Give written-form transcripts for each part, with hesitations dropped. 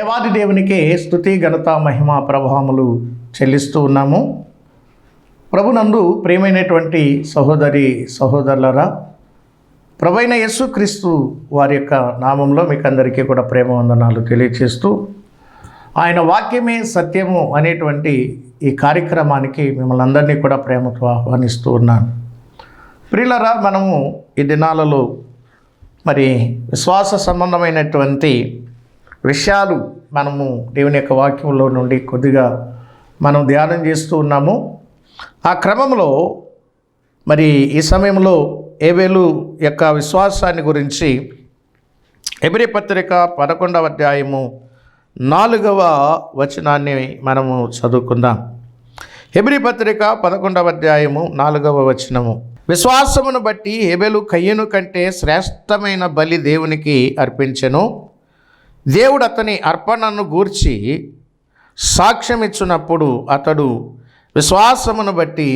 దేవాది దేవునికి స్తుతి ఘనత మహిమ ప్రభావములు చెల్లిస్తూ ఉన్నాము. ప్రభునందు ప్రియమైనటువంటి సహోదరి సహోదరులరా, ప్రభువైన యేసుక్రీస్తు వారి యొక్క నామంలో మీకు అందరికీ కూడా ప్రేమ వందనాలు తెలియజేస్తూ, ఆయన వాక్యమే సత్యము అనేటువంటి ఈ కార్యక్రమానికి మిమ్మల్ని అందరినీ కూడా ప్రేమతో ఆహ్వానిస్తూ ఉన్నాను. ప్రియులరా, మనము ఈ దినాలలో మరి విశ్వాస సంబంధమైనటువంటి విషయాలు మనము దేవుని యొక్క వాక్యంలో నుండి కొద్దిగా మనం ధ్యానం చేస్తూ ఉన్నాము. ఆ క్రమంలో మరి ఈ సమయంలో ఏబేలు యొక్క విశ్వాసాన్ని గురించి హెబ్రీ పత్రిక 11వ అధ్యాయము 4వ వచనాన్ని మనము చదువుకుందాం. హెబ్రీ పత్రిక 11వ అధ్యాయము 4వ వచనము. విశ్వాసమును బట్టి హేబెలు కయ్యను కంటే శ్రేష్టమైన బలి దేవునికి అర్పించెను. దేవుడు అతని అర్పణను గూర్చి సాక్ష్యమిచ్చినప్పుడు అతడు విశ్వాసమును బట్టి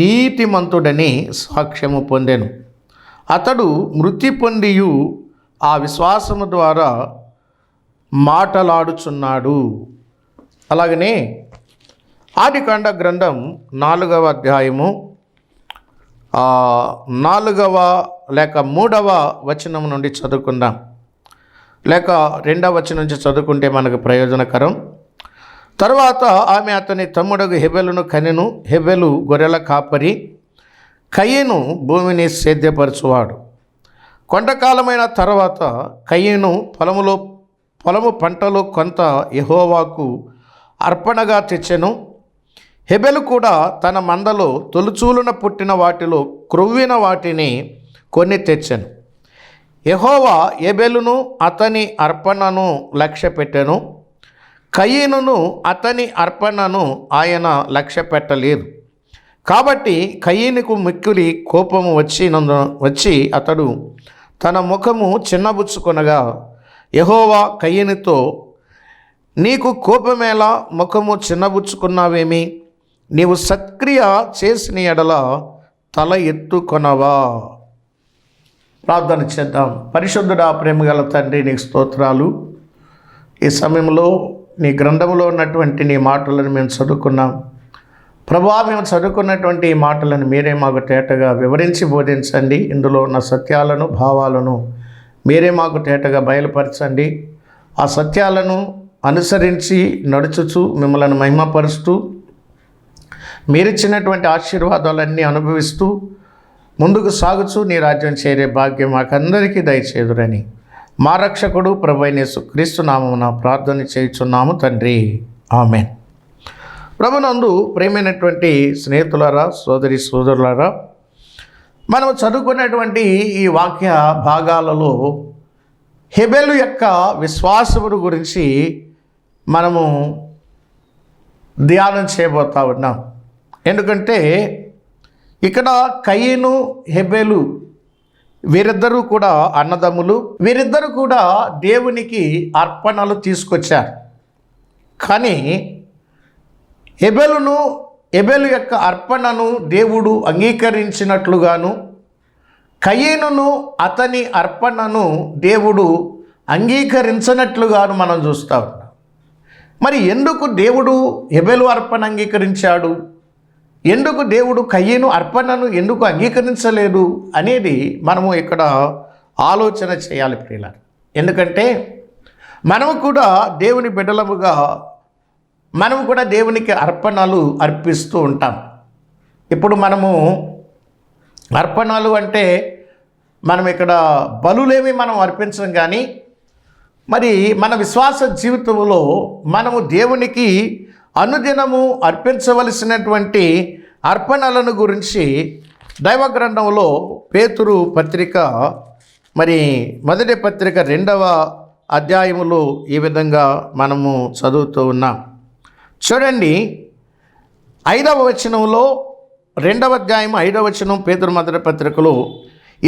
నీతిమంతుడని సాక్ష్యము పొందెను. అతడు మృతి పొందియు ఆ విశ్వాసము ద్వారా మాటలాడుచున్నాడు. అలాగనే ఆదికాండ గ్రంథం 4వ అధ్యాయము 4వ లేక 3వ వచనం నుండి చదువుకుందాం, లేక 2వ వచనం నుంచి చదువుకుంటే మనకు ప్రయోజనకరం. తరువాత ఆమె అతని తమ్ముడగు హెబెలును కనెను. హెబెలు గొర్రెల కాపరి, కయ్యను భూమిని సేద్యపరచువాడు. కొంతకాలమైన తర్వాత కయ్యను పొలము పంటలో కొంత యెహోవాకు అర్పణగా తెచ్చెను. హెబెలు కూడా తన మందలో తొలుచూలున పుట్టిన వాటిలో క్రొవ్విన వాటిని కొన్ని తెచ్చెను. యెహోవా హెబెలును అతని అర్పణను లక్ష్యపెట్టెను. కయీనును అతని అర్పణను ఆయన లక్ష్యపెట్టలేదు. కాబట్టి కయీనుకు మిక్కిలి కోపము వచ్చి అతడు తన ముఖము చిన్నబుచ్చుకొనగా యెహోవా కయీనుతో, నీకు కోపమేలా, ముఖము చిన్నబుచ్చుకున్నావేమి? నీవు సత్క్రియ చేసిన ఎడల తల ఎత్తుకొనవా? ప్రార్థన చేద్దాం. పరిశుద్ధుడా, ప్రేమగల తండ్రి, నీకు స్తోత్రాలు. ఈ సమయంలో నీ గ్రంథంలో ఉన్నటువంటి నీ మాటలను మేము చదువుకున్నాం. ప్రభువా, మేము చదువుకున్నటువంటి ఈ మాటలను మీరే మాకు తేటగా వివరించి బోధించండి. ఇందులో ఉన్న సత్యాలను, భావాలను మీరే మాకు తేటగా బయలుపరచండి. ఆ సత్యాలను అనుసరించి నడుచుచు మిమ్మల్ని మహిమపరుస్తూ మీరిచ్చినటువంటి ఆశీర్వాదాలన్నీ అనుభవిస్తూ ముందుకు సాగుచూ నీ రాజ్యం చేరే భాగ్యం మాకందరికీ దయచేదురని మా రక్షకుడు ప్రభువైన యేసుక్రీస్తు నామమున ప్రార్థన చేయుచున్నాము తండ్రి, ఆమేన్. ప్రభునందు ప్రేమైనటువంటి స్నేహితులారా, సోదరి సోదరులారా, మనం చదువుకున్నటువంటి ఈ వాక్య భాగాలలో హెబెలు యొక్క విశ్వాసమును గురించి మనము ధ్యానం చేయబోతా ఉన్నాం. ఎందుకంటే ఇక్కడ కయీను, హెబెలు వీరిద్దరూ కూడా అన్నదమ్ములు. వీరిద్దరూ కూడా దేవునికి అర్పణలు తీసుకొచ్చారు. కానీ హెబెలు యొక్క అర్పణను దేవుడు అంగీకరించినట్లుగాను, కయీనును అతని అర్పణను దేవుడు అంగీకరించినట్లుగాను మనం చూస్తూ ఉన్నాం. మరి ఎందుకు దేవుడు హెబెలు అర్పణ అంగీకరించాడు? ఎందుకు దేవుడు కయ్యను అర్పణను ఎందుకు అంగీకరించలేదు అనేది మనము ఇక్కడ ఆలోచన చేయాలి ప్రియులారా. ఎందుకంటే మనము కూడా దేవుని బిడ్డలముగా మనము కూడా దేవునికి అర్పణలు అర్పిస్తూ ఉంటాం. ఇప్పుడు మనము అర్పణలు అంటే మనం ఇక్కడ బలులేమి మనం అర్పించం, కానీ మరి మన విశ్వాస జీవితంలో మనము దేవునికి అనుదినము అర్పించవలసినటువంటి అర్పణలను గురించి దైవ గ్రంథంలో పేతురు పత్రిక మరి మొదటి పత్రిక 2వ అధ్యాయములో ఈ విధంగా మనము చదువుతూ ఉన్నాం. చూడండి, 5వ వచనంలో 2వ అధ్యాయం 5వ వచనం పేతురు మొదటి పత్రికలో,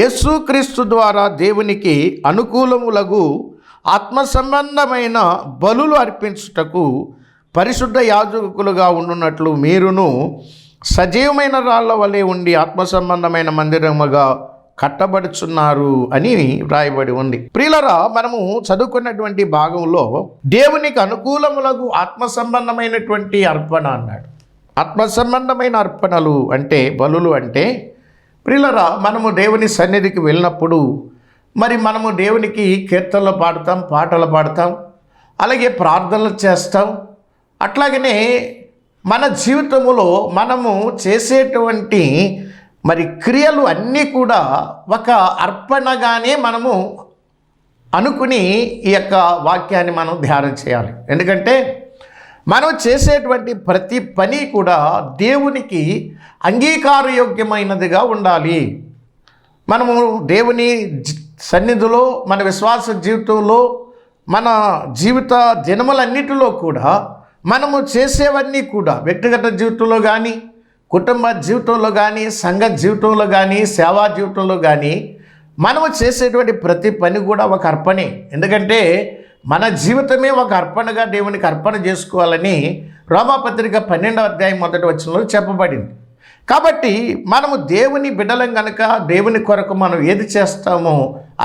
యేసుక్రీస్తు ద్వారా దేవునికి అనుకూలములగు ఆత్మ సంబంధమైన బలులు అర్పించుటకు పరిశుద్ధ యాజకులుగా ఉండునట్లు మీరును సజీవమైన రాళ్ల వలె ఉండి ఆత్మ సంబంధమైన మందిరముగా కట్టబడుచున్నారు అని వ్రాయబడి ఉంది. ప్రియులరా, మనము చదువుకున్నటువంటి భాగంలో దేవునికి అనుకూలములకు ఆత్మ సంబంధమైనటువంటి అర్పణ అన్నాడు. ఆత్మ సంబంధమైన అర్పణలు అంటే, బలులు అంటే, ప్రియులరా, మనము దేవుని సన్నిధికి వెళ్ళినప్పుడు మరి మనము దేవునికి కీర్తనలు పాడతాం, పాటలు పాడతాం, అలాగే ప్రార్థనలు చేస్తాం. అట్లాగనే మన జీవితంలో మనము చేసేటువంటి మరి క్రియలు అన్నీ కూడా ఒక అర్పణగానే మనము అనుకుని ఈ యొక్క వాక్యాన్ని మనం ధ్యానం చేయాలి. ఎందుకంటే మనం చేసేటువంటి ప్రతి పని కూడా దేవునికి అంగీకారయోగ్యమైనదిగా ఉండాలి. మనము దేవుని సన్నిధిలో, మన విశ్వాస జీవితంలో, మన జీవిత దినములన్నిటిలో కూడా మనము చేసేవన్నీ కూడా వ్యక్తిగత జీవితంలో కానీ, కుటుంబ జీవితంలో కానీ, సంఘ జీవితంలో కానీ, సేవా జీవితంలో కానీ మనము చేసేటువంటి ప్రతి పని కూడా ఒక అర్పణే. ఎందుకంటే మన జీవితమే ఒక అర్పణగా దేవునికి అర్పణ చేసుకోవాలని రోమాపత్రిక 12వ అధ్యాయం 1వ వచనంలో చెప్పబడింది. కాబట్టి మనము దేవుని బిడ్డలం కనుక దేవుని కొరకు మనం ఏది చేస్తామో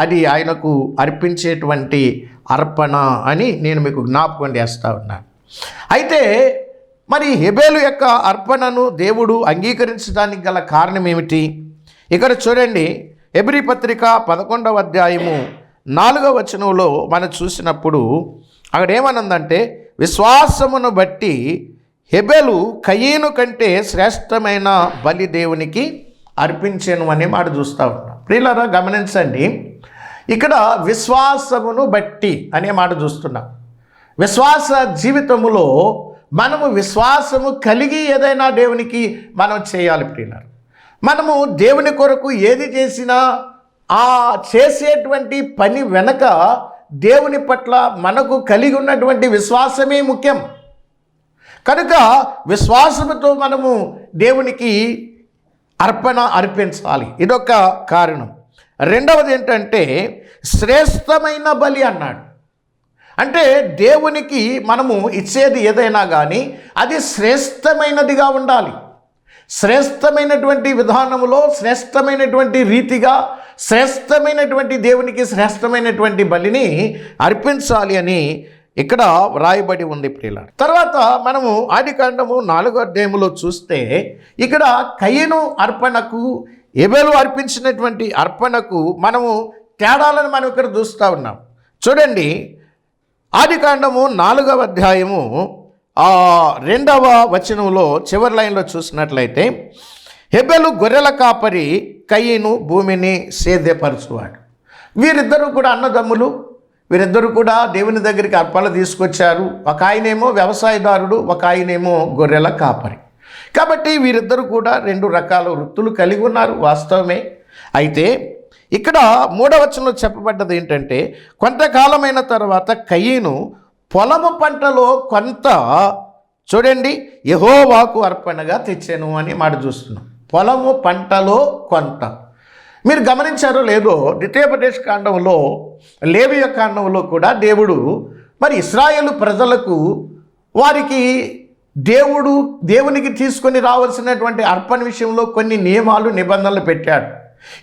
అది ఆయనకు అర్పించేటువంటి అర్పణ అని నేను మీకు జ్ఞాపకం చేస్తూ ఉన్నాను. అయితే మరి హెబేలు యొక్క అర్పణను దేవుడు అంగీకరించడానికి గల కారణం ఏమిటి? ఇక్కడ చూడండి, హెబ్రీ పత్రిక 11వ అధ్యాయము 4వ వచనంలో మనం చూసినప్పుడు అక్కడ ఏమనుందంటే, విశ్వాసమును బట్టి హెబెలు కయీను కంటే శ్రేష్టమైన బలి దేవునికి అర్పించాను అనే మాట చూస్తూ ఉన్నాం. ప్రియులారా, గమనించండి, ఇక్కడ విశ్వాసమును బట్టి అనే మాట చూస్తున్నాం. విశ్వాస జీవితములో మనము విశ్వాసము కలిగి ఏదైనా దేవునికి మనం చేయాలి. ప్రియులారా, మనము దేవుని కొరకు ఏది చేసినా ఆ చేసేటువంటి పని వెనక దేవుని పట్ల మనకు కలిగి ఉన్నటువంటి విశ్వాసమే ముఖ్యం. కనుక విశ్వాసముతో మనము దేవునికి అర్పించాలి. ఇదొక కారణం. రెండవది ఏంటంటే, శ్రేష్టమైన బలి అన్నాడు. అంటే దేవునికి మనము ఇచ్చేది ఏదైనా కానీ అది శ్రేష్టమైనదిగా ఉండాలి. శ్రేష్టమైనటువంటి విధానములో, శ్రేష్టమైనటువంటి రీతిగా, శ్రేష్టమైనటువంటి దేవునికి శ్రేష్టమైనటువంటి బలిని అర్పించాలి అని ఇక్కడ వ్రాయబడి ఉంది. ప్రియులారా, తర్వాత మనము ఆదికాండము 4వ అధ్యాయములో చూస్తే ఇక్కడ కయీను అర్పణకు హెబెలు అర్పించినటువంటి అర్పణకు మనము తేడాలను మనం ఇక్కడ చూస్తూ ఉన్నాం. చూడండి, ఆదికాండము 4వ అధ్యాయము 2వ వచనంలో చివరి లైన్లో చూసినట్లయితే, హెబెలు గొర్రెల కాపరి, కయీను భూమిని సేద్యపరచువాడు. వీరిద్దరూ కూడా అన్నదమ్ములు. వీరిద్దరూ కూడా దేవుని దగ్గరికి అర్పణలు తీసుకొచ్చారు. ఒక ఆయనేమో వ్యవసాయదారుడు, ఒక ఆయనేమో గొర్రెల కాపరి. కాబట్టి వీరిద్దరూ కూడా 2 రకాల వృత్తులు కలిగి ఉన్నారు, వాస్తవమే. అయితే ఇక్కడ 3వ వచనంలో చెప్పబడ్డది ఏంటంటే, కొంతకాలమైన తర్వాత కయీను పొలము పంటలో కొంత, చూడండి, యెహోవాకు అర్పణగా తెచ్చాను అని మాట చూస్తున్నాం. పొలము పంటలో కొంత. మీరు గమనించారో లేదో, ద్వితీయోపదేశ కాండంలో, లేవియ కాండంలో కూడా దేవుడు మరి ఇశ్రాయేలు ప్రజలకు వారికి దేవునికి తీసుకొని రావాల్సినటువంటి అర్పణ విషయంలో కొన్ని నియమాలు, నిబంధనలు పెట్టాడు.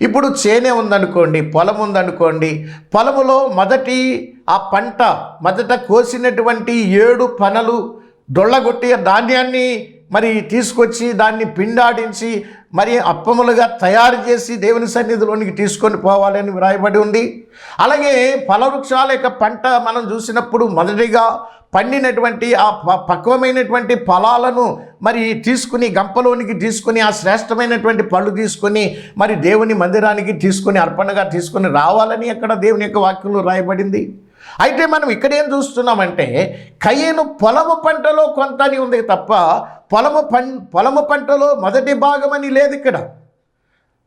ఇప్పుడు చేనే ఉందనుకోండి, పొలం ఉందనుకోండి, పొలములో ఆ పంట మొదట కోసినటువంటి 7 పనలు దొళ్ళగొట్టి ధాన్యాన్ని మరి తీసుకొచ్చి దాన్ని పిండాడించి మరి అప్పములుగా తయారు చేసి దేవుని సన్నిధిలోనికి తీసుకొని పోవాలని వ్రాయబడి ఉంది. అలాగే ఫలవృక్షాల యొక్క పంట మనం చూసినప్పుడు మొదటిగా పండినటువంటి ఆ పక్వమైనటువంటి ఫలాలను మరి తీసుకుని గంపలోనికి తీసుకుని ఆ శ్రేష్టమైనటువంటి పళ్ళు తీసుకొని మరి దేవుని మందిరానికి తీసుకొని అర్పణగా తీసుకొని రావాలని అక్కడ దేవుని యొక్క వాక్యంలో రాయబడింది. అయితే మనం ఇక్కడ ఏం చూస్తున్నామంటే, కయీను పొలము పంటలో కొంత అని ఉంది తప్ప పొలము పంటలో మొదటి భాగమని లేదు. ఇక్కడ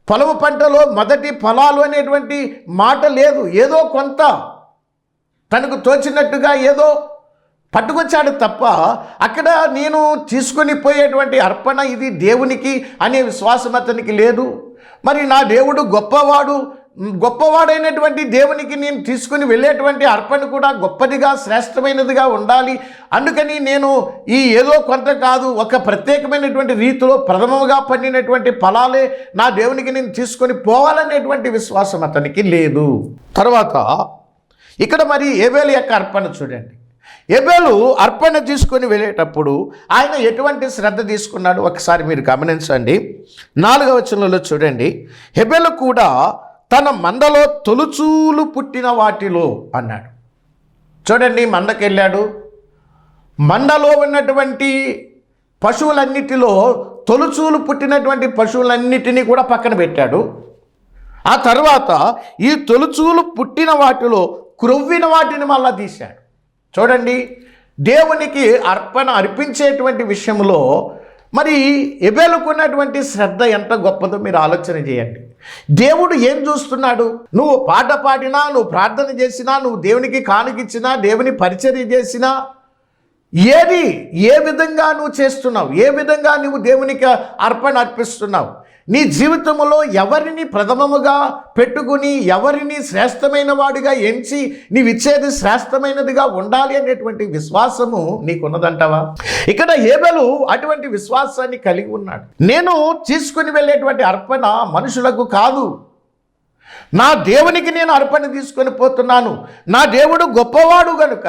పొలము పంటలో మొదటి ఫలాలు అనేటువంటి మాట లేదు. ఏదో కొంత తనకు తోచినట్టుగా ఏదో పట్టుకొచ్చాడు తప్ప అక్కడ నేను తీసుకొని పోయేటువంటి అర్పణ ఇది దేవునికి అనే విశ్వాసం అతనికి లేదు. మరి నా దేవుడు గొప్పవాడు, గొప్పవాడైనటువంటి దేవునికి నేను తీసుకుని వెళ్ళేటువంటి అర్పణ కూడా గొప్పదిగా శ్రేష్టమైనదిగా ఉండాలి. అందుకని నేను ఈ ఏదో కొంత కాదు, ఒక ప్రత్యేకమైనటువంటి రీతిలో ప్రథమముగా పండినటువంటి ఫలాలే నా దేవునికి నేను తీసుకొని పోవాలనేటువంటి విశ్వాసం అతనికి లేదు. తర్వాత ఇక్కడ మరి ఏబేలు యొక్క అర్పణ చూడండి. ఏబేలు అర్పణ తీసుకొని వెళ్ళేటప్పుడు ఆయన ఎటువంటి శ్రద్ధ తీసుకున్నాడు ఒకసారి మీరు గమనించండి. 4వ వచనంలో చూడండి, ఏబేలు కూడా తన మందలో తొలుచూలు పుట్టిన వాటిలో అన్నాడు. చూడండి, మందకెళ్ళాడు, మందలో ఉన్నటువంటి పశువులన్నిటిలో తొలుచూలు పుట్టినటువంటి పశువులన్నిటినీ కూడా పక్కన పెట్టాడు. ఆ తర్వాత ఈ తొలుచూలు పుట్టిన వాటిలో క్రొవ్విన వాటిని మళ్ళా తీశాడు. చూడండి, దేవునికి అర్పణ అర్పించేటువంటి విషయంలో మరి ఏబేలుకున్నటువంటి శ్రద్ధ ఎంత గొప్పదో మీరు ఆలోచన చేయండి. దేవుడు ఏం చూస్తున్నాడు? నువ్వు పాట పాడినా, నువ్వు ప్రార్థన చేసినా, నువ్వు దేవునికి కానుకిచ్చినా, దేవుని పరిచర్య చేసినా, ఏ విధంగా నువ్వు చేస్తున్నావు, ఏ విధంగా నువ్వు దేవునికి అర్పణ అర్పిస్తున్నావు, నీ జీవితంలో ఎవరిని ప్రథమముగా పెట్టుకుని ఎవరిని శ్రేష్టమైన వాడిగా ఎంచి నీవిచ్చేది శ్రేష్టమైనదిగా ఉండాలి అనేటువంటి విశ్వాసము నీకున్నదంటావా? ఇక్కడ ఏబేలు అటువంటి విశ్వాసాన్ని కలిగి ఉన్నాడు. నేను తీసుకుని వెళ్ళేటువంటి అర్పణ మనుషులకు కాదు, నా దేవునికి నేను అర్పణ తీసుకొని పోతున్నాను. నా దేవుడు గొప్పవాడు గనుక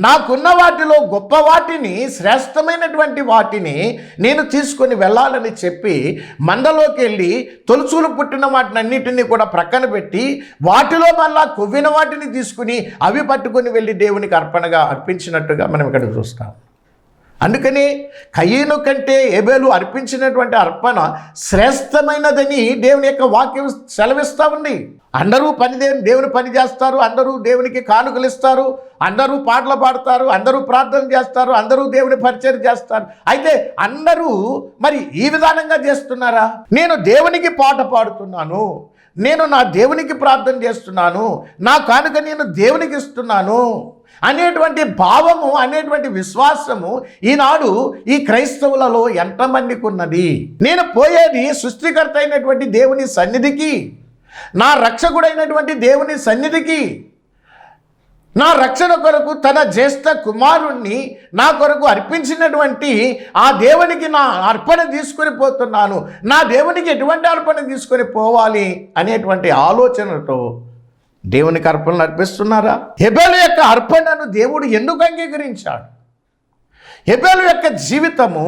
నాకున్న వాటిలో గొప్ప వాటిని, శ్రేష్టమైనటువంటి వాటిని నేను తీసుకొని వెళ్ళాలని చెప్పి మందలోకి వెళ్ళి తొలుచూలు పుట్టిన వాటిని అన్నిటినీ కూడా ప్రక్కన పెట్టి వాటిలో మళ్ళా కొవ్విన వాటిని తీసుకుని అవి పట్టుకొని వెళ్ళి దేవునికి అర్పణగా అర్పించినట్టుగా మనం ఇక్కడ చూస్తాం. అందుకని కయీను కంటే ఏబేలు అర్పించినటువంటి అర్పణ శ్రేష్టమైనదని దేవుని యొక్క వాక్యం సెలవిస్తూ ఉంది. అందరూ దేవుని పని చేస్తారు, అందరూ దేవునికి కానుకలు ఇస్తారు, అందరూ పాటలు పాడతారు, అందరూ ప్రార్థన చేస్తారు, అందరూ దేవుని పరిచయం చేస్తారు. అయితే అందరూ మరి ఈ విధానంగా చేస్తున్నారా? నేను దేవునికి పాట పాడుతున్నాను, నేను నా దేవునికి ప్రార్థన చేస్తున్నాను, నా కానుక నేను దేవునికి ఇస్తున్నాను అనేటువంటి భావము, అనేటువంటి విశ్వాసము ఈనాడు ఈ క్రైస్తవులలో ఎంతమందికి ఉన్నది? నేను పోయేది సృష్టికర్త అయినటువంటి దేవుని సన్నిధికి, నా రక్షకుడైనటువంటి దేవుని సన్నిధికి, నా రక్షణ కొరకు తన జ్యేష్ఠ కుమారుణ్ణి నా కొరకు అర్పించినటువంటి ఆ దేవునికి నా అర్పణ తీసుకొని పోతున్నాను, నా దేవునికి ఎటువంటి అర్పణ తీసుకొని పోవాలి అనేటువంటి ఆలోచనతో దేవునికి అర్పణలు అర్పిస్తున్నారా? హెబేలు యొక్క అర్పణను దేవుడు ఎందుకు అంగీకరించాడు? హెబేలు యొక్క జీవితము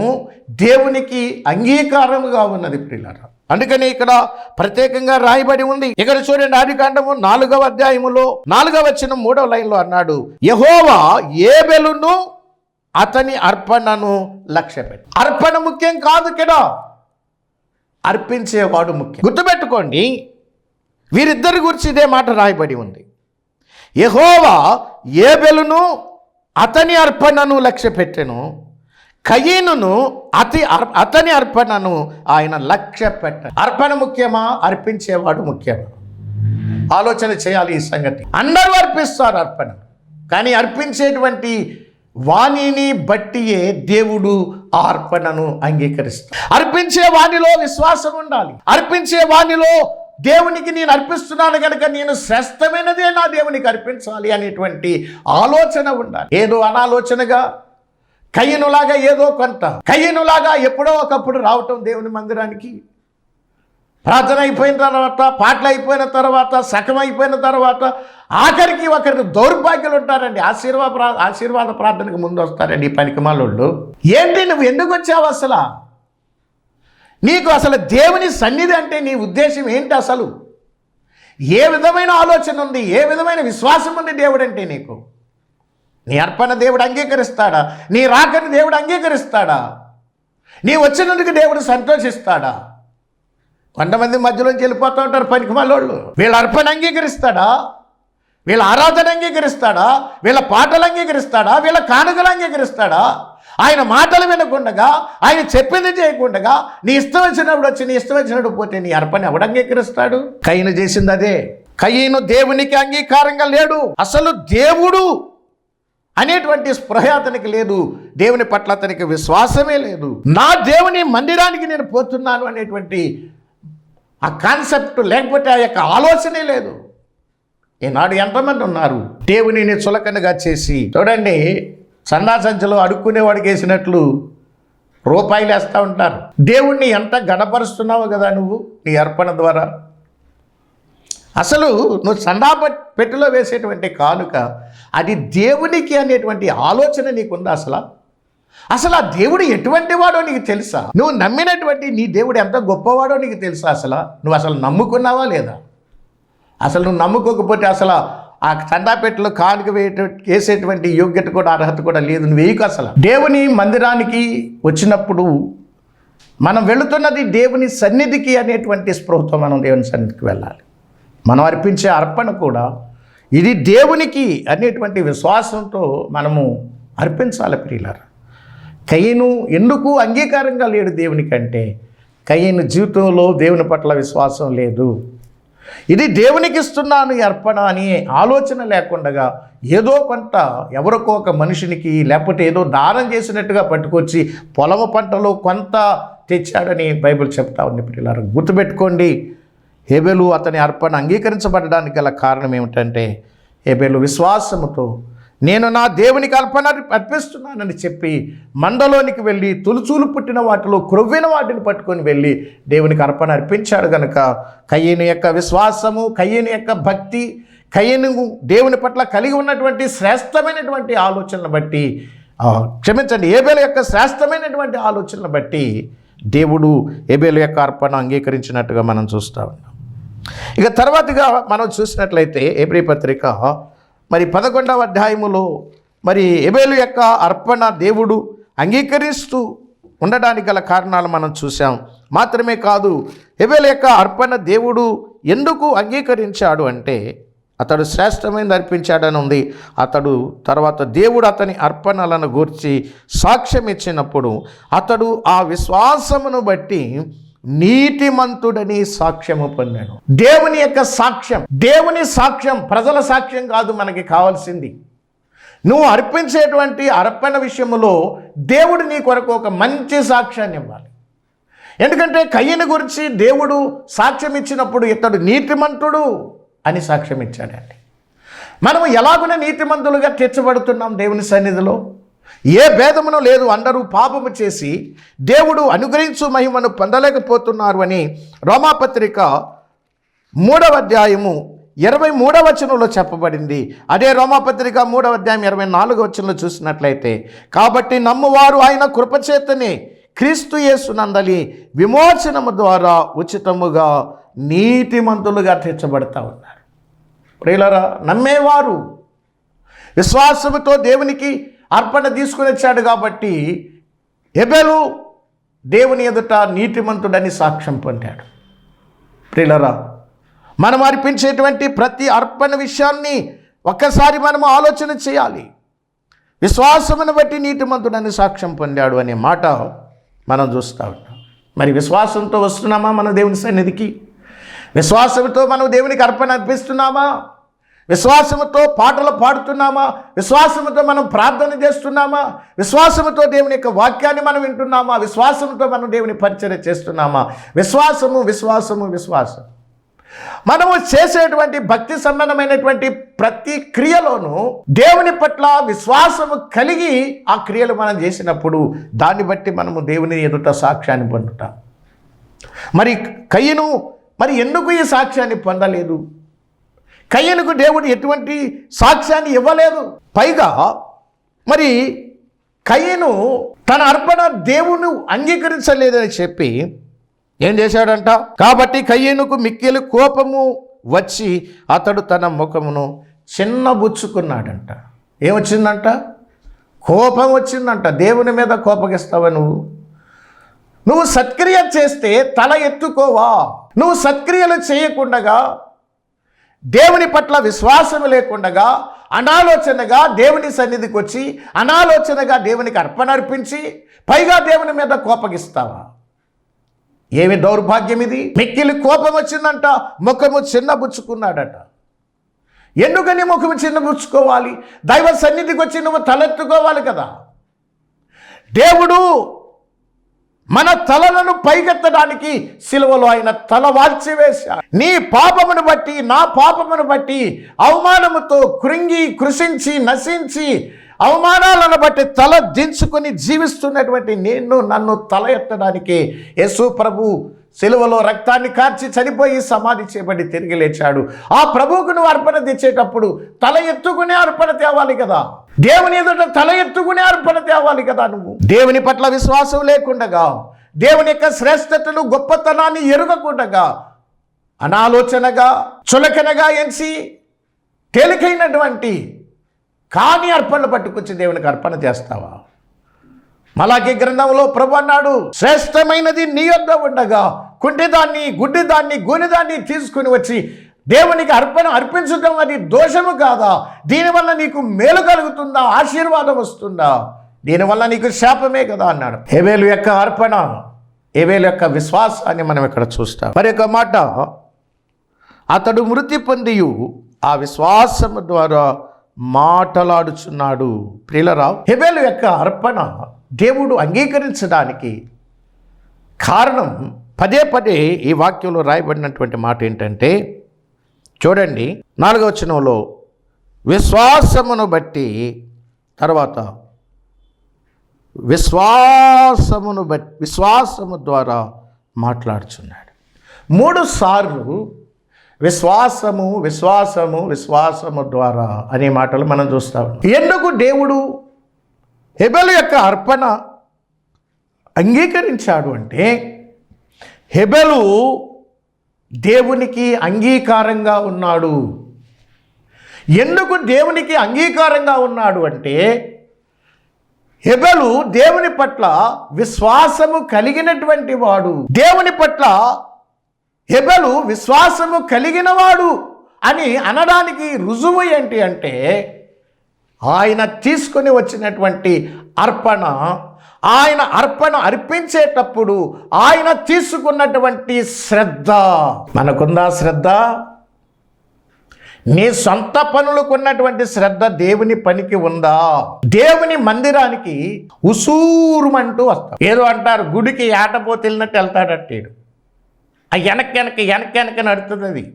దేవునికి అంగీకారముగా ఉన్నది ప్రియులారా. అందుకని ఇక్కడ ప్రత్యేకంగా రాయబడి ఉంది. ఇక్కడ చూడండి, ఆదికాండము 4వ అధ్యాయములో 4వ వచనం 3వ లైన్లో అన్నాడు, యెహోవా ఏబేలును అతని అర్పణను లక్ష్యపెట్టి. అర్పణ ముఖ్యం కాదు, ఇక్కడ అర్పించేవాడు ముఖ్యం. గుర్తుపెట్టుకోండి, వీరిద్దరి గురించి ఇదే మాట రాయబడి ఉంది. యెహోవా ఏబేలును అతని అర్పణను లక్ష్యపెట్టెను, కయీనును అతని అర్పణను ఆయన లక్ష్యపెట్టాడు. అర్పణ ముఖ్యమా, అర్పించేవాడు ముఖ్యమా? ఆలోచన చేయాలి ఈ సంగతి. అందరూ అర్పిస్తారు అర్పణ, కానీ అర్పించేటువంటి వాణిని బట్టియే దేవుడు ఆ అర్పణను అంగీకరిస్తాడు. అర్పించే వాణిలో విశ్వాసం ఉండాలి. అర్పించే వాణిలో దేవునికి నేను అర్పిస్తున్నాను కనుక నేను శ్రేష్టమైనదే నా దేవునికి అర్పించాలి అనేటువంటి ఆలోచన ఉండాలి. ఏదో అనాలోచనగా కయ్యనులాగా ఏదో కొంత, కయ్యనులాగా ఎప్పుడో ఒకప్పుడు రావటం దేవుని మందిరానికి, ప్రార్థన అయిపోయిన తర్వాత, పాటలు అయిపోయిన తర్వాత, సకం అయిపోయిన తర్వాత ఆఖరికి ఒకరికి దౌర్భాగ్యులు ఉంటారండి. ఆశీర్వాద ప్రార్థనకు ముందు వస్తారండి ఈ పనికిమాలోళ్ళు. ఏంటి నువ్వు ఎందుకు వచ్చావు? అసలు నీకు అసలు దేవుని సన్నిధి అంటే నీ ఉద్దేశం ఏంటి? అసలు ఏ విధమైన ఆలోచన ఉంది, ఏ విధమైన విశ్వాసం ఉంది దేవుడు అంటే నీకు? నీ అర్పణ దేవుడు అంగీకరిస్తాడా? నీ రాకని దేవుడు అంగీకరిస్తాడా? నీ వచ్చినందుకు దేవుడు సంతోషిస్తాడా? కొంతమంది మధ్యలోంచి వెళ్ళిపోతూ ఉంటారు పనికిమాలోళ్ళు. వీళ్ళ అర్పణ అంగీకరిస్తాడా? వీళ్ళ ఆరాధన అంగీకరిస్తాడా? వీళ్ళ పాటలు అంగీకరిస్తాడా? వీళ్ళ కానుకలు అంగీకరిస్తాడా? ఆయన మాటలు వినకుండగా, ఆయన చెప్పింది చేయకుండగా నీ ఇష్టం వచ్చినప్పుడు వచ్చి నీ ఇష్టం వచ్చినప్పుడు పోతే నీ అర్పణ ఎవడు అంగీకరిస్తాడు? కయీను చేసింది అదే. కయీను దేవునికి అంగీకారంగా లేడు. అసలు దేవుడు అనేటువంటి స్పృహ అతనికి లేదు. దేవుని పట్ల అతనికి విశ్వాసమే లేదు. నా దేవుని మందిరానికి నేను పోతున్నాను అనేటువంటి ఆ కాన్సెప్ట్ లేకపోతే ఆ యొక్క ఆలోచనే లేదు. ఈనాడు ఎంతమంది ఉన్నారు దేవునిని చులకనగా చేసి, చూడండి సందా సంచిలో అడుక్కునేవాడికి వేసినట్లు రూపాయలు వేస్తూ ఉంటారు. దేవుణ్ణి ఎంత గణపరుస్తున్నావు కదా నువ్వు నీ అర్పణ ద్వారా. అసలు నువ్వు సందా పెట్టెలో వేసేటువంటి కానుక అది దేవునికి అనేటువంటి ఆలోచన నీకుందా? అసలు ఆ దేవుడు ఎటువంటి వాడో నీకు తెలుసా? నువ్వు నమ్మినటువంటి నీ దేవుడు ఎంత గొప్పవాడో నీకు తెలుసా? నువ్వు అసలు నమ్ముకున్నావా లేదా? అసలు నువ్వు నమ్ముకోకపోతే అసలు ఆ చందాపెట్టలో కానుక వేసేటువంటి యోగ్యత కూడా అర్హత కూడా లేదు. నువ్వు వేయకు. అసలు దేవుని మందిరానికి వచ్చినప్పుడు మనం వెళుతున్నది దేవుని సన్నిధికి అనేటువంటి స్పృహతో మనం దేవుని సన్నిధికి వెళ్ళాలి. మనం అర్పించే అర్పణ కూడా ఇది దేవునికి అనేటువంటి విశ్వాసంతో మనము అర్పించాలి. ప్రియులారా, కయీను ఎందుకు అంగీకారంగా లేడు దేవునికి అంటే, కయీను జీవితంలో దేవుని పట్ల విశ్వాసం లేదు. ఇది దేవునికి ఇస్తున్నాను ఈ అర్పణ అని ఆలోచన లేకుండా ఏదో కొంత ఎవరికో ఒక మనిషినికి లేకపోతే ఏదో దానం చేసినట్టుగా పట్టుకొచ్చి పొలము పంటలో కొంత తెచ్చాడని బైబిల్ చెప్తా ఉంది. పిల్లలు గుర్తుపెట్టుకోండి, హేబెలు అతని అర్పణ అంగీకరించబడడానికి గల కారణం ఏమిటంటే, హేబెలు విశ్వాసముతో నేను నా దేవునికి అర్పణ అర్పిస్తున్నానని చెప్పి మందలోనికి వెళ్ళి తులుచూలు పుట్టిన వాటిలో క్రొవ్విన వాటిని పట్టుకొని వెళ్ళి దేవునికి అర్పణ అర్పించాడు. కనుక కయీను యొక్క విశ్వాసము, కయీను యొక్క భక్తి, కయీను దేవుని పట్ల కలిగి ఉన్నటువంటి శ్రేష్టమైనటువంటి ఆలోచనను బట్టి, హేబెలు యొక్క శ్రేష్టమైనటువంటి ఆలోచనను బట్టి దేవుడు హేబెలు యొక్క అర్పణ అంగీకరించినట్టుగా మనం చూస్తూ ఉన్నాం. ఇక తర్వాతగా మనం చూసినట్లయితే హెబ్రీ పత్రిక 11వ అధ్యాయములో హేబెలు యొక్క అర్పణ దేవుడు అంగీకరిస్తూ ఉండడానికి గల కారణాలు మనం చూసాం. మాత్రమే కాదు, హేబెలు యొక్క అర్పణ దేవుడు ఎందుకు అంగీకరించాడు అంటే, అతడు శ్రేష్టమైనది అర్పించాడని ఉంది. అతడు తర్వాత దేవుడు అతని అర్పణలను గూర్చి సాక్ష్యం ఇచ్చినప్పుడు అతడు ఆ విశ్వాసమును బట్టి నీతిమంతుడని సాక్ష్యము పొందాడు. దేవుని యొక్క సాక్ష్యం, దేవుని సాక్ష్యం, ప్రజల సాక్ష్యం కాదు మనకి కావాల్సింది. నువ్వు అర్పించేటువంటి అర్పణ విషయంలో దేవుడు నీ కొరకు ఒక మంచి సాక్ష్యాన్ని ఇవ్వాలి. ఎందుకంటే కయీను గురించి దేవుడు సాక్ష్యం ఇచ్చినప్పుడు ఇతడు నీతిమంతుడు అని సాక్ష్యం ఇచ్చాడండి. మనము ఎలాగున నీతిమంతులుగా తీర్చబడుతున్నాం దేవుని సన్నిధిలో? ఏ భేదమును లేదు, అందరూ పాపము చేసి దేవుడు అనుగ్రహించు మహిమను పొందలేకపోతున్నారు అని రోమాపత్రిక 3వ అధ్యాయము 23వ వచనంలో చెప్పబడింది. అదే రోమాపత్రిక 3వ అధ్యాయం 24వ వచనంలో చూసినట్లయితే, కాబట్టి నమ్మువారు ఆయన కృపచేతనే క్రీస్తు యేసునందలి విమోచనము ద్వారా ఉచితముగా నీతిమంతులుగా తీర్చబడతా ఉన్నారు. ప్రియులారా, నమ్మేవారు విశ్వాసముతో దేవునికి అర్పణ తీసుకుని వచ్చాడు కాబట్టి హేబెలు దేవుని ఎదుట నీతిమంతుడని సాక్ష్యం పొందాడు. ప్రియులారా, మనం అర్పించేటువంటి ప్రతి అర్పణ విషయాన్ని ఒక్కసారి మనము ఆలోచన చేయాలి. విశ్వాసమును బట్టి నీతిమంతుడని సాక్ష్యం పొందాడు అనే మాట మనం చూస్తూ ఉంటాం. విశ్వాసంతో వస్తున్నామా మన దేవుని సన్నిధికి? విశ్వాసంతో మనం దేవునికి అర్పణ అర్పిస్తున్నామా? విశ్వాసముతో పాటలు పాడుతున్నామా? విశ్వాసముతో మనం ప్రార్థన చేస్తున్నామా? విశ్వాసముతో దేవుని యొక్క వాక్యాన్ని మనం వింటున్నామా? విశ్వాసముతో మనం దేవుని పరిచర్య చేస్తున్నామా? విశ్వాసము విశ్వాసము విశ్వాసం. మనము చేసేటువంటి భక్తి సంబంధమైనటువంటి ప్రతి క్రియలోనూ దేవుని పట్ల విశ్వాసము కలిగి ఆ క్రియలు మనం చేసినప్పుడు దాన్ని బట్టి మనము దేవుని ఎదుట సాక్ష్యాన్ని పొందుతాం. కయీను ఎందుకు ఈ సాక్ష్యాన్ని పొందలేదు? కయీనుకు దేవుడు ఎటువంటి సాక్ష్యాన్ని ఇవ్వలేదు. పైగా కయీను తన అర్పణ దేవుని అంగీకరించలేదని చెప్పి ఏం చేశాడంట? కాబట్టి కయీనుకు మిక్కిలి కోపము వచ్చి అతడు తన ముఖమును చిన్నబుచ్చుకున్నాడంట. ఏమొచ్చిందంట? కోపం వచ్చిందంట. దేవుని మీద కోపగిస్తావా నువ్వు సత్క్రియ చేస్తే తల ఎత్తుకోవా? నువ్వు సత్క్రియలు చేయకుండగా, దేవుని పట్ల విశ్వాసం లేకుండగా, అనాలోచనగా దేవుని సన్నిధికి వచ్చి అనాలోచనగా దేవునికి అర్పణ అర్పించి పైగా దేవుని మీద కోపగిస్తావా? ఏమి దౌర్భాగ్యం ఇది! మిక్కిలి కోపం వచ్చిందంట, ముఖము చిన్నబుచ్చుకున్నాడట. ఎందుకని ముఖము చిన్నబుచ్చుకోవాలి? దైవ సన్నిధికి వచ్చి నువ్వు తలెత్తుకోవాలి కదా. దేవుడు మన తలలను పైకెత్తడానికి సిలువలో ఆయన తల వాల్చివేశాడు. నీ పాపమును బట్టి, నా పాపమును బట్టి అవమానముతో కృంగి కృషించి నశించి అవమానాలను బట్టి తల దించుకొని జీవిస్తున్నటువంటి నన్ను తల ఎత్తడానికి యేసు ప్రభు సిలువలో రక్తాన్ని కార్చి చనిపోయి సమాధి చేయబడి తిరిగి లేచాడు. ఆ ప్రభువుకు నువ్వు అర్పణ తెచ్చేటప్పుడు తల ఎత్తుకునే అర్పణ తేవాలి కదా. దేవుని ఎదుట తల ఎత్తుకునే అర్పణ తేవాలి కదా. నువ్వు దేవుని పట్ల విశ్వాసం లేకుండగా, దేవుని యొక్క శ్రేష్టతను గొప్పతనాన్ని ఎరుగకుండగా, అనాలోచనగా చులకనగా ఎంచి తేలికైనటువంటి కాని అర్పణలు పట్టుకొచ్చి దేవునికి అర్పణ చేస్తావా? మలాకి గ్రంథంలో ప్రభు అన్నాడు, శ్రేష్టమైనది నీ యొద్ద ఉండగా కుంటిదాన్ని, గుడ్డిదాన్ని, గూనిదాన్ని తీసుకుని వచ్చి దేవునికి అర్పించడం అది దోషము కాదా? దీనివల్ల నీకు మేలు కలుగుతుందా? ఆశీర్వాదం వస్తుందా? దీనివల్ల నీకు శాపమే కదా అన్నాడు. హేబేలు యొక్క అర్పణ, హేబేలు యొక్క విశ్వాసాన్ని మనం ఇక్కడ చూస్తాం. మరి ఒక మాట, అతడు మృతి పొంది ఆ విశ్వాసము ద్వారా మాటలాడుచున్నాడు. ప్రియులారా, హేబేలు యొక్క అర్పణ దేవుడు అంగీకరించడానికి కారణం పదే పదే ఈ వాక్యంలో రాయబడినటువంటి మాట ఏంటంటే, చూడండి 4వ వచనంలో విశ్వాసమును బట్టి, తర్వాత విశ్వాసము ద్వారా మాట్లాడుచున్నాడు. 3 సార్లు విశ్వాసము విశ్వాసము విశ్వాసము ద్వారా అనే మాటలు మనం చూస్తాం. ఎందుకు దేవుడు హేబేలు యొక్క అర్పణ అంగీకరించాడు అంటే, హేబేలు దేవునికి అంగీకారంగా ఉన్నాడు. ఎందుకు దేవునికి అంగీకారంగా ఉన్నాడు అంటే, హేబేలు దేవుని పట్ల విశ్వాసము కలిగినటువంటి వాడు. దేవుని పట్ల హేబేలు విశ్వాసము కలిగినవాడు అని అనడానికి రుజువు ఏంటి అంటే, ఆయన తీసుకొని వచ్చినటువంటి అర్పణ, ఆయన అర్పణ అర్పించేటప్పుడు ఆయన తీసుకున్నటువంటి శ్రద్ధ. మనకుందా శ్రద్ధ? నీ సొంత పనులకున్నటువంటి శ్రద్ధ దేవుని పనికి ఉందా? దేవుని మందిరానికి ఉసూరుమంటూ వస్తాం. ఏదో అంటారు, గుడికి ఏటపోతే వెళ్ళినట్టు వెళ్తాడట్టాడు. ఆ వెనక నడుతుంది అది.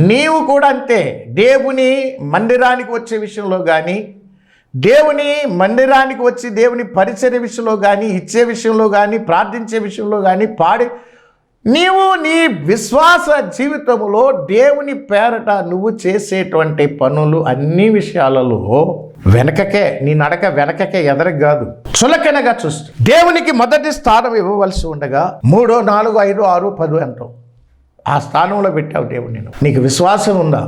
నీవు కూడా అంతే. దేవుని మందిరానికి వచ్చే విషయంలో కానీ, దేవుని మందిరానికి వచ్చి దేవుని పరిచర్య విషయంలో కానీ, ఇచ్చే విషయంలో కానీ, ప్రార్థించే విషయంలో కానీ, నీవు నీ విశ్వాస జీవితంలో దేవుని పేరట నువ్వు చేసేటువంటి పనులు అన్ని విషయాలలో వెనకకే, నీ నడక వెనకకే, ఎదరకు కాదు, చులకనగా చూస్తూ దేవునికి మొదటి స్థానం ఇవ్వవలసి ఉండగా 3, 4, 5, 6, 10 అంటావు. ఆ స్థానంలో పెట్టావు దేవుని. నీకు విశ్వాసం ఉందా?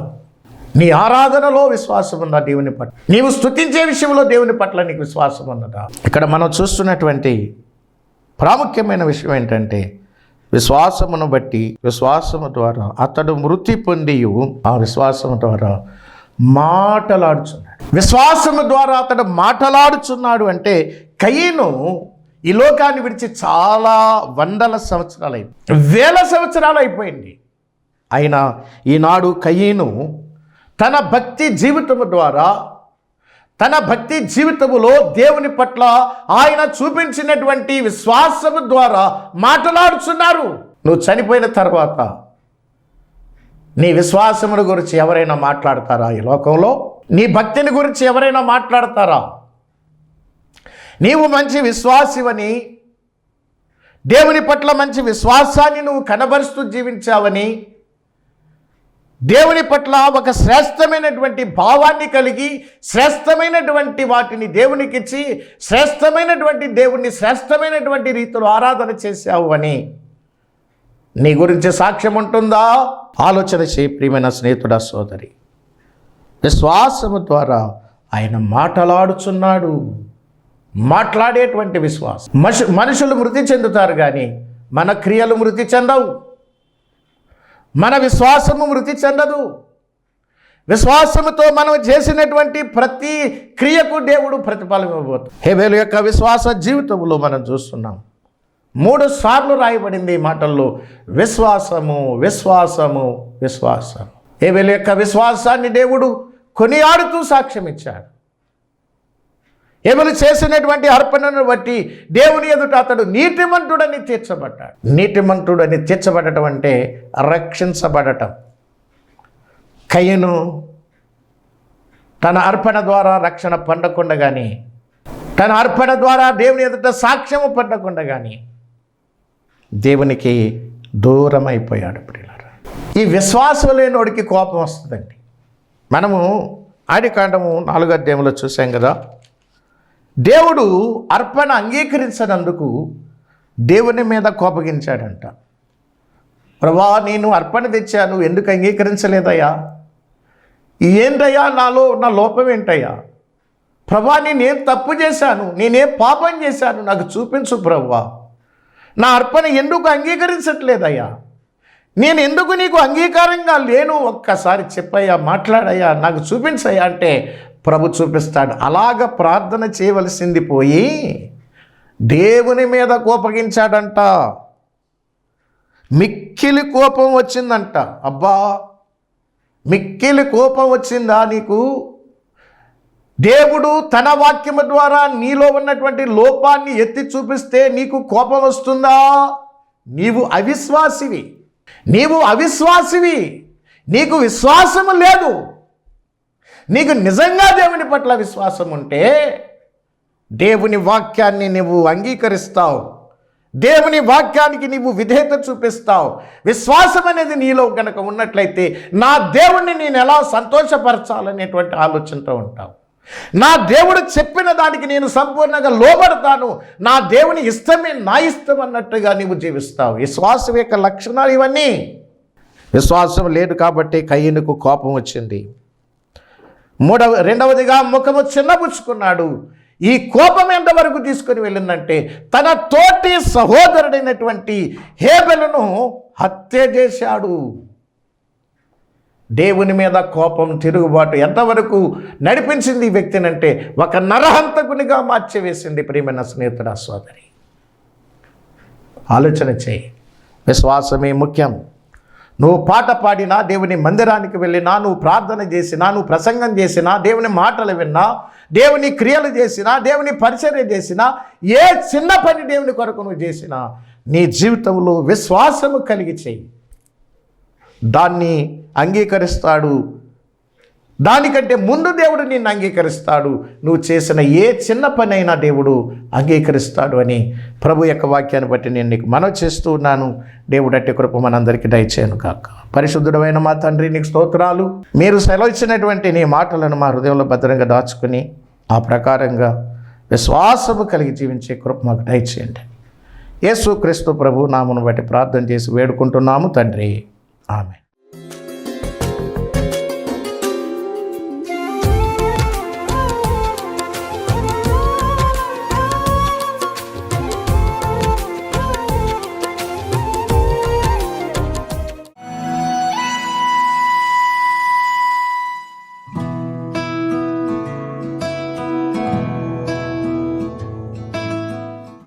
నీ ఆరాధనలో విశ్వాసం ఉందా దేవుని పట్ల? నీవు స్తుతించే విషయంలో దేవుని పట్ల నీకు విశ్వాసం ఉన్నదా? ఇక్కడ మనం చూస్తున్నటువంటి ప్రాముఖ్యమైన విషయం ఏంటంటే, విశ్వాసమును బట్టి, విశ్వాసము ద్వారా అతడు మృతి పొంది ఆ విశ్వాసము ద్వారా మాటలాడుచున్నాడు. విశ్వాసము ద్వారా అతడు మాటలాడుచున్నాడు అంటే, కయీను ఈ లోకాన్ని విడిచి చాలా వందల సంవత్సరాలు అయిపోయింది, వేల సంవత్సరాలు అయిపోయింది. అయినా ఈనాడు కయీను తన భక్తి జీవితము ద్వారా, తన భక్తి జీవితములో దేవుని పట్ల ఆయన చూపించినటువంటి విశ్వాసము ద్వారా మాట్లాడుచున్నారు. నువ్వు చనిపోయిన తర్వాత నీ విశ్వాసముల గురించి ఎవరైనా మాట్లాడతారా ఈ లోకంలో? నీ భక్తిని గురించి ఎవరైనా మాట్లాడతారా? నీవు మంచి విశ్వాసివని, దేవుని పట్ల మంచి విశ్వాసాన్ని నువ్వు కనబరుస్తూ జీవించావని, దేవుని పట్ల ఒక శ్రేష్టమైనటువంటి భావాన్ని కలిగి, శ్రేష్టమైనటువంటి వాటిని దేవునికిచ్చి, శ్రేష్టమైనటువంటి దేవుణ్ణి శ్రేష్టమైనటువంటి రీతిలో ఆరాధన చేశావు అని నీ గురించి సాక్ష్యం ఉంటుందా? ఆలోచన చేయి ప్రియమైన స్నేహితుడా, సోదరి. విశ్వాసము ద్వారా ఆయన మాట్లాడుచున్నాడు. మాట్లాడేటువంటి విశ్వాసం. మనుషులు మృతి చెందుతారు కానీ మన క్రియలు మృతి చెందవు, మన విశ్వాసము మృతి చెందదు. విశ్వాసముతో మనం చేసినటువంటి ప్రతి క్రియకు దేవుడు ప్రతిఫలం ఇవ్వబోతుంది. హేబేలు యొక్క విశ్వాస జీవితంలో మనం చూస్తున్నాం. 3 సార్లు రాయబడింది ఈ మాటల్లో, విశ్వాసము విశ్వాసము విశ్వాసము. హేబేలు యొక్క విశ్వాసాన్ని దేవుడు కొనియాడుతూ సాక్ష్యం ఇచ్చాడు. హేబెలు చేసినటువంటి అర్పణను బట్టి దేవుని ఎదుట అతడు నీతిమంతుడని తీర్చబడ్డాడు. నీతిమంతుడని తీర్చబడటం అంటే రక్షించబడటం. కయ్యను తన అర్పణ ద్వారా రక్షణ పొందకుండా కానీ, తన అర్పణ ద్వారా దేవుని ఎదుట సాక్ష్యము పొందకుండా కానీ దేవునికి దూరం అయిపోయాడు. ప్రియులారా, ఈ విశ్వాసం లేనివాడికి కోపం వస్తుందండి. మనము ఆదికాండము 4వ అధ్యాయంలో చూసాం కదా, దేవుడు అర్పణ అంగీకరించినందుకు దేవుని మీద కోపగించాడంట. ప్రభువా, నేను అర్పణ తెచ్చాను, ఎందుకు అంగీకరించలేదయ్యా? ఏంటయ్యా నా లోపం ఏంటయ్యా? ప్రభువా, నేనేం తప్పు చేశాను, నేనేం పాపం చేశాను, నాకు చూపించు ప్రభువా. నా అర్పణ ఎందుకు అంగీకరించట్లేదయ్యా? నేను ఎందుకు నీకు అంగీకారంగా లేను? ఒక్కసారి చెప్పయ్యా, మాట్లాడయ్యా, నాకు చూపించయ్యా అంటే ప్రభు చూపిస్తాడు. అలాగ ప్రార్థన చేయవలసింది పోయి దేవుని మీద కోపగించాడంట. మిక్కిలి కోపం వచ్చిందంట. అబ్బా, మిక్కిలి కోపం వచ్చిందా నీకు? దేవుడు తన వాక్యము ద్వారా నీలో ఉన్నటువంటి లోపాన్ని ఎత్తి చూపిస్తే నీకు కోపం వస్తుందా? నీవు అవిశ్వాసివి, నీకు విశ్వాసము లేదు. నీకు నిజంగా దేవుని పట్ల విశ్వాసం ఉంటే దేవుని వాక్యాన్ని నువ్వు అంగీకరిస్తావు, దేవుని వాక్యానికి నీవు విధేయత చూపిస్తావు. విశ్వాసం అనేది నీలో కనుక ఉన్నట్లయితే నా దేవుణ్ణి నేను ఎలా సంతోషపరచాలనేటువంటి ఆలోచనతో ఉంటావు. నా దేవుడు చెప్పిన దానికి నేను సంపూర్ణంగా లోబడతాను, నా దేవుని ఇష్టమే నా ఇష్టం అన్నట్టుగా నీవు జీవిస్తావు. విశ్వాసం యొక్క లక్షణాలు ఇవన్నీ. విశ్వాసం లేదు కాబట్టి కయ్యనుకు కోపం వచ్చింది. రెండవదిగా ముఖము చిన్నపుచ్చుకున్నాడు. ఈ కోపం ఎంతవరకు తీసుకొని వెళ్ళిందంటే తన తోటి సహోదరుడైనటువంటి హేబెలును హత్య చేశాడు. దేవుని మీద కోపం, తిరుగుబాటు ఎంతవరకు నడిపించింది ఈ వ్యక్తినంటే ఒక నరహంతకునిగా మార్చివేసింది. ప్రియమైన స్నేహితుడా, సోదరి, ఆలోచన చేయి. విశ్వాసమే ముఖ్యం. నువ్వు పాట పాడినా, దేవుని మందిరానికి వెళ్ళినా, నువ్వు ప్రార్థన చేసినా, నువ్వు ప్రసంగం చేసినా, దేవుని మాటలు విన్నా, దేవుని క్రియలు చేసినా, దేవుని పరిచర్య చేసినా, ఏ చిన్న పని దేవుని కొరకు నువ్వు చేసినా నీ జీవితంలో విశ్వాసము కలిగి చేయి. దాన్ని అంగీకరిస్తాడు. దానికంటే ముందు దేవుడు నిన్ను అంగీకరిస్తాడు. నువ్వు చేసిన ఏ చిన్న పని అయినా దేవుడు అంగీకరిస్తాడు అని ప్రభు యొక్క వాక్యాన్ని బట్టి నేను నీకు మనవి చేస్తూ ఉన్నాను. దేవుడు అట్టి కృప మనందరికీ దయచేయను కాక. పరిశుద్ధుడైన మా తండ్రి, నీకు స్తోత్రాలు. మీరు సెలవిచ్చినటువంటి నీ మాటలను మా హృదయంలో భద్రంగా దాచుకుని ఆ ప్రకారంగా విశ్వాసము కలిగి జీవించే కృప మాకు దయచేయండి. యేసు క్రీస్తు ప్రభు నామమును బట్టి ప్రార్థన చేసి వేడుకుంటున్నాము తండ్రి. ఆమేన్.